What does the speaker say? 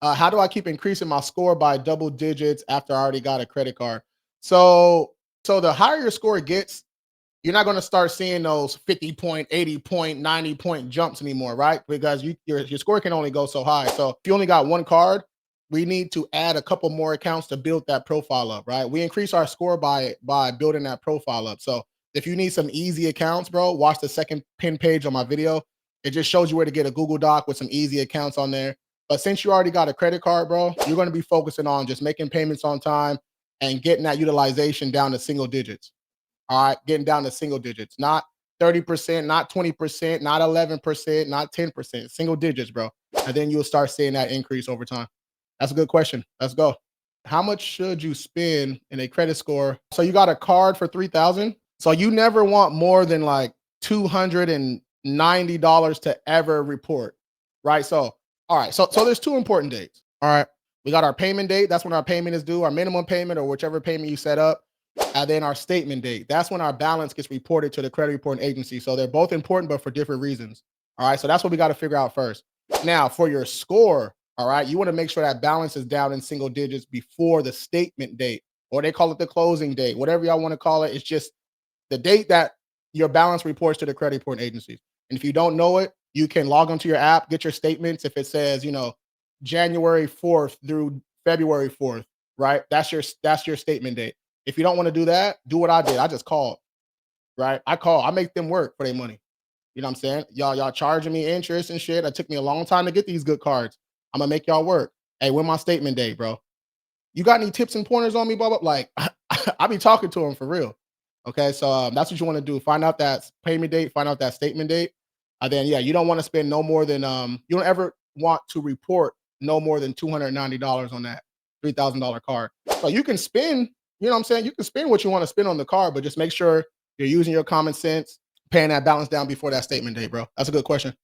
How do I keep increasing my score by double digits after I already got a credit card? So, so the higher your score gets, you're not going to start seeing those 50 point, 80 point, 90 point jumps anymore, right? Because your score can only go so high. So if you only got one card, we need to add a couple more accounts to build that profile up, right? We increase our score by building that profile up. So if you need some easy accounts, bro, watch the second pin page on my video. It just shows you where to get a Google Doc with some easy accounts on there. But since you already got a credit card, bro, you're going to be focusing on just making payments on time and getting that utilization down to single digits. All right, getting down to single digits, not 30%, not 20%, not 11%, not 10%, single digits, bro. And then you'll start seeing that increase over time. That's a good question. Let's go. How much should you spend in a credit score? So you got a card for 3,000. So you never want more than like $290 to ever report, right? So, all right. So there's two important dates. All right. We got our payment date. That's when our payment is due, our minimum payment or whichever payment you set up. And then our statement date. That's when our balance gets reported to the credit reporting agency. So they're both important, but for different reasons. All right. So that's what we got to figure out first. Now, for your score, all right, you want to make sure that balance is down in single digits before the statement date, or they call it the closing date, whatever y'all want to call it. It's just the date that your balance reports to the credit reporting agencies. And if you don't know it, you can log onto your app, get your statements. If it says, January 4th through February 4th, right? That's your statement date. If you don't want to do that, do what I did. I just called, right? I make them work for their money. You know what I'm saying? Y'all charging me interest and shit. It took me a long time to get these good cards. I'm gonna make y'all work. Hey, when my statement day, bro? You got any tips and pointers on me, Bubba? Like, I be talking to them for real. Okay, so that's what you want to do. Find out that payment date, find out that statement date. And then yeah, you don't want to spend no more than you don't ever want to report no more than $290 on that $3,000 card. So you can spend, you know what I'm saying? You can spend what you want to spend on the card, but just make sure you're using your common sense, paying that balance down before that statement date, bro. That's a good question.